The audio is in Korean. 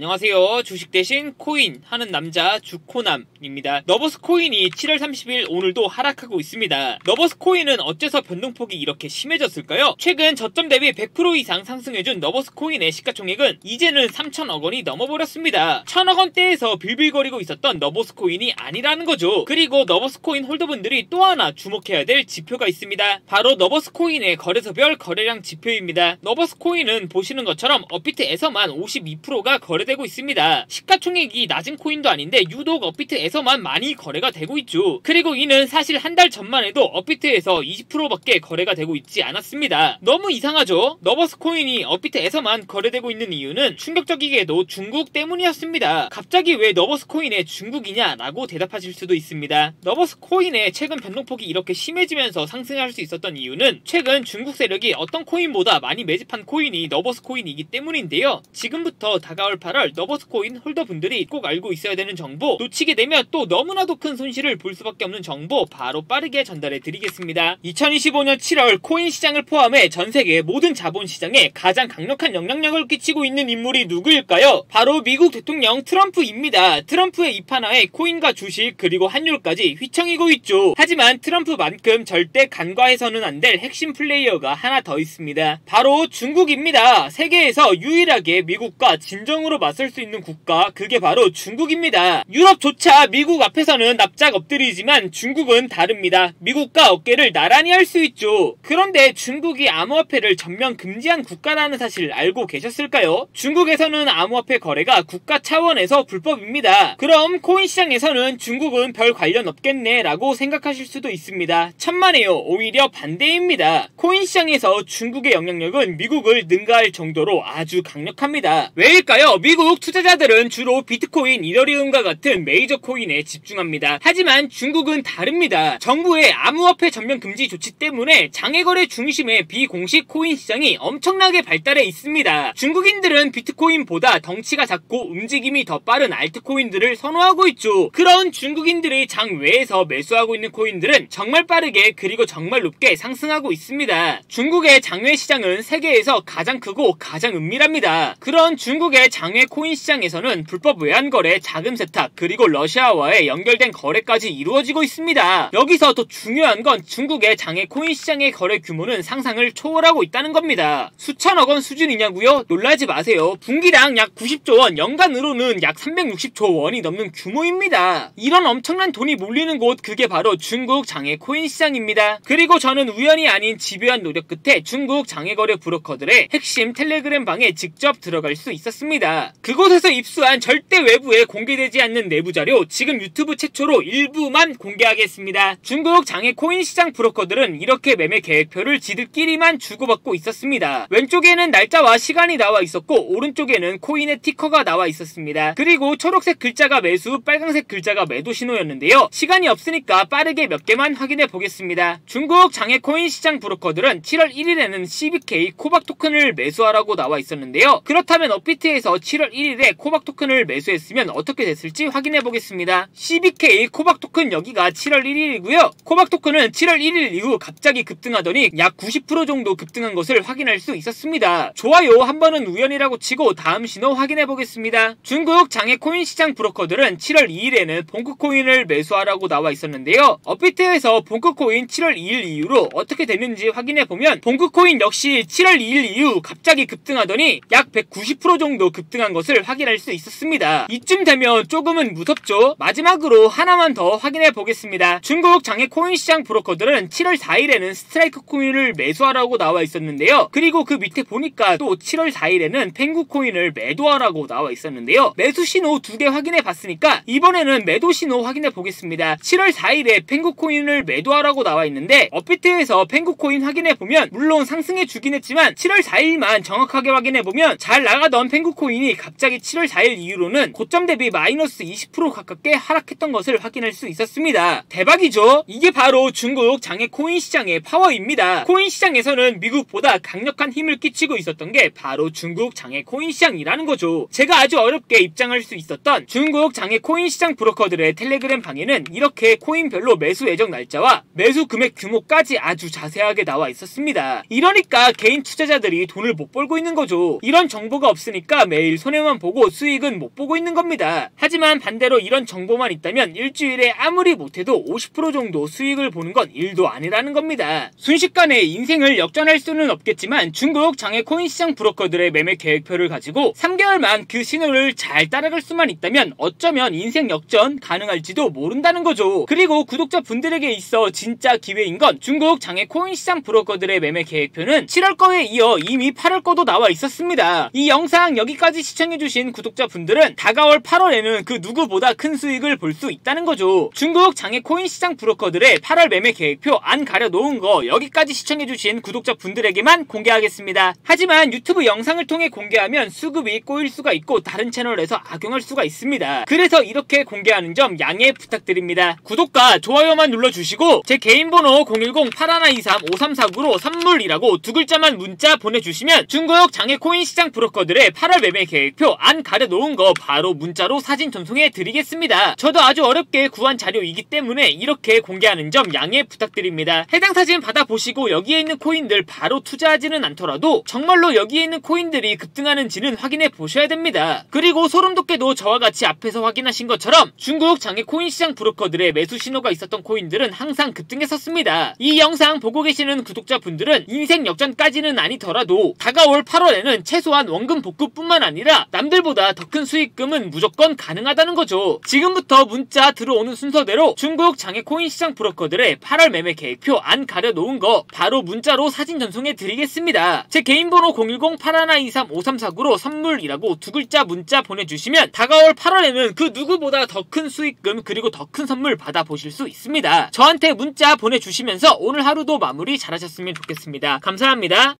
안녕하세요. 주식 대신 코인 하는 남자 주코남입니다. 너버스 코인이 7월 30일 오늘도 하락하고 있습니다. 너버스 코인은 어째서 변동폭이 이렇게 심해졌을까요? 최근 저점 대비 100% 이상 상승해준 너버스 코인의 시가총액은 이제는 3천억 원이 넘어버렸습니다. 1000억 원대에서 빌빌거리고 있었던 너버스 코인이 아니라는 거죠. 그리고 너버스 코인 홀더분들이 또 하나 주목해야 될 지표가 있습니다. 바로 너버스 코인의 거래소별 거래량 지표입니다. 너버스 코인은 보시는 것처럼 업비트에서만 52%가 거래되고 있습니다. 시가총액이 낮은 코인도 아닌데 유독 업비트에서만 많이 거래가 되고 있죠. 그리고 이는 사실 한 달 전만 해도 업비트에서 20%밖에 거래가 되고 있지 않았습니다. 너무 이상하죠? 너버스 코인이 업비트에서만 거래되고 있는 이유는 충격적이게도 중국 때문이었습니다. 갑자기 왜 너버스 코인에 중국이냐라고 대답하실 수도 있습니다. 너버스 코인의 최근 변동폭이 이렇게 심해지면서 상승할 수 있었던 이유는 최근 중국 세력이 어떤 코인보다 많이 매집한 코인이 너버스 코인이기 때문인데요. 지금부터 다가올 8월 너버스 코인 홀더분들이 꼭 알고 있어야 되는 정보, 놓치게 되면 또 너무나도 큰 손실을 볼 수밖에 없는 정보 바로 빠르게 전달해 드리겠습니다. 2025년 7월 코인 시장을 포함해 전 세계 모든 자본 시장에 가장 강력한 영향력을 끼치고 있는 인물이 누구일까요? 바로 미국 대통령 트럼프입니다. 트럼프의 입 하나에 코인과 주식 그리고 환율까지 휘청이고 있죠. 하지만 트럼프만큼 절대 간과해서는 안 될 핵심 플레이어가 하나 더 있습니다. 바로 중국입니다. 세계에서 유일하게 미국과 진정으로 맞설 수 있는 국가, 그게 바로 중국입니다. 유럽조차 미국 앞에서는 납작 엎드리지만 중국은 다릅니다. 미국과 어깨를 나란히 할 수 있죠. 그런데 중국이 암호화폐를 전면 금지한 국가라는 사실 알고 계셨을까요? 중국에서는 암호화폐 거래가 국가 차원에서 불법입니다. 그럼 코인 시장에서는 중국은 별 관련 없겠네 라고 생각하실 수도 있습니다. 천만에요. 오히려 반대입니다. 코인 시장에서 중국의 영향력은 미국을 능가할 정도로 아주 강력합니다. 왜일까요? 미국 투자자들은 주로 비트코인, 이더리움과 같은 메이저 코인에 집중합니다. 하지만 중국은 다릅니다. 정부의 암호화폐 전면 금지 조치 때문에 장외거래 중심의 비공식 코인 시장이 엄청나게 발달해 있습니다. 중국인들은 비트코인보다 덩치가 작고 움직임이 더 빠른 알트코인들을 선호하고 있죠. 그런 중국인들의 장외에서 매수하고 있는 코인들은 정말 빠르게 그리고 정말 높게 상승하고 있습니다. 중국의 장외 시장은 세계에서 가장 크고 가장 은밀합니다. 그런 중국의 장외 코인 시장에서는 불법 외환거래, 자금 세탁, 그리고 러시아와의 연결된 거래까지 이루어지고 있습니다. 여기서 더 중요한 건 중국의 장외 코인 시장의 거래 규모는 상상을 초월하고 있다는 겁니다. 수천억 원 수준이냐고요? 놀라지 마세요. 분기당 약 90조 원, 연간으로는 약 360조 원이 넘는 규모입니다. 이런 엄청난 돈이 몰리는 곳, 그게 바로 중국 장외 코인 시장입니다. 그리고 저는 우연이 아닌 집요한 노력 끝에 중국 장외거래 브로커들의 핵심 텔레그램 방에 직접 들어갈 수 있었습니다. 그곳에서 입수한 절대 외부에 공개되지 않는 내부 자료, 지금 유튜브 최초로 일부만 공개하겠습니다. 중국 장외 코인 시장 브로커들은 이렇게 매매 계획표를 지들끼리만 주고받고 있었습니다. 왼쪽에는 날짜와 시간이 나와 있었고 오른쪽에는 코인의 티커가 나와 있었습니다. 그리고 초록색 글자가 매수, 빨간색 글자가 매도 신호였는데요. 시간이 없으니까 빠르게 몇 개만 확인해 보겠습니다. 중국 장외 코인 시장 브로커들은 7월 1일에는 CBK 코박 토큰을 매수하라고 나와 있었는데요. 그렇다면 업비트에서 7월 1일에 코박 토큰을 매수했으면 어떻게 됐을지 확인해 보겠습니다. CBK 코박 토큰 여기가 7월 1일이고요. 코박 토큰은 7월 1일 이후 갑자기 급등하더니 약 90% 정도 급등한 것을 확인할 수 있었습니다. 좋아요. 한 번은 우연이라고 치고 다음 신호 확인해 보겠습니다. 중국 장외 코인 시장 브로커들은 7월 2일에는 봉크코인을 매수하라고 나와 있었는데요. 업비트에서 봉크코인 7월 2일 이후로 어떻게 됐는지 확인해 보면 봉크코인 역시 7월 2일 이후 갑자기 급등하더니 약 190% 정도 급등한 것을 확인할 수 있었습니다. 이쯤 되면 조금은 무섭죠? 마지막으로 하나만 더 확인해 보겠습니다. 중국 장외 코인 시장 브로커들은 7월 4일에는 스트라이크 코인을 매수하라고 나와 있었는데요. 그리고 그 밑에 보니까 또 7월 4일에는 펭구 코인을 매도하라고 나와 있었는데요. 매수 신호 2개 확인해 봤으니까 이번에는 매도 신호 확인해 보겠습니다. 7월 4일에 펭구 코인을 매도하라고 나와 있는데 업비트에서 펭구 코인 확인해 보면 물론 상승해 주긴 했지만 7월 4일만 정확하게 확인해 보면 잘 나가던 펭구 코인이 갑자기 7월 4일 이후로는 고점 대비 마이너스 20% 가깝게 하락했던 것을 확인할 수 있었습니다. 대박이죠? 이게 바로 중국 장외 코인 시장의 파워입니다. 코인 시장에서는 미국보다 강력한 힘을 끼치고 있었던 게 바로 중국 장외 코인 시장이라는 거죠. 제가 아주 어렵게 입장할 수 있었던 중국 장외 코인 시장 브로커들의 텔레그램 방에는 이렇게 코인별로 매수 예정 날짜와 매수 금액 규모까지 아주 자세하게 나와 있었습니다. 이러니까 개인 투자자들이 돈을 못 벌고 있는 거죠. 이런 정보가 없으니까 매일 손해만 보고 수익은 못 보고 있는 겁니다. 하지만 반대로 이런 정보만 있다면 일주일에 아무리 못해도 50% 정도 수익을 보는 건 일도 아니라는 겁니다. 순식간에 인생을 역전할 수는 없겠지만 중국 장외 코인 시장 브로커들의 매매 계획표를 가지고 3개월만 그 신호를 잘 따라갈 수만 있다면 어쩌면 인생 역전 가능할지도 모른다는 거죠. 그리고 구독자분들에게 있어 진짜 기회인 건 중국 장외 코인 시장 브로커들의 매매 계획표는 7월 거에 이어 이미 8월 거도 나와 있었습니다. 이 영상 여기까지 시청해주신 구독자분들은 다가올 8월에는 그 누구보다 큰 수익을 볼 수 있다는 거죠. 중국 장외 코인 시장 브로커들의 8월 매매 계획표 안 가려놓은 거 여기까지 시청해주신 구독자분들에게만 공개하겠습니다. 하지만 유튜브 영상을 통해 공개하면 수급이 꼬일 수가 있고 다른 채널에서 악용할 수가 있습니다. 그래서 이렇게 공개하는 점 양해 부탁드립니다. 구독과 좋아요만 눌러주시고 제 개인 번호 010-8123-5349로 선물이라고 두 글자만 문자 보내주시면 중국 장외 코인 시장 브로커들의 8월 매매 계획표 안 가려놓은 거 바로 문자로 사진 전송해 드리겠습니다. 저도 아주 어렵게 구한 자료이기 때문에 이렇게 공개하는 점 양해 부탁드립니다. 해당 사진 받아보시고 여기에 있는 코인들 바로 투자하지는 않더라도 정말로 여기에 있는 코인들이 급등하는지는 확인해 보셔야 됩니다. 그리고 소름돋게도 저와 같이 앞에서 확인하신 것처럼 중국 장외 코인 시장 브로커들의 매수 신호가 있었던 코인들은 항상 급등했었습니다. 이 영상 보고 계시는 구독자분들은 인생 역전까지는 아니더라도 다가올 8월에는 최소한 원금 복구뿐만 아니라 남들보다 더 큰 수익금은 무조건 가능하다는 거죠. 지금부터 문자 들어오는 순서대로 중국 장외 코인 시장 브로커들의 8월 매매 계획표 안 가려놓은 거 바로 문자로 사진 전송해 드리겠습니다. 제 개인 번호 010-8123-5349로 선물이라고 두 글자 문자 보내주시면 다가올 8월에는 그 누구보다 더 큰 수익금 그리고 더 큰 선물 받아보실 수 있습니다. 저한테 문자 보내주시면서 오늘 하루도 마무리 잘하셨으면 좋겠습니다. 감사합니다.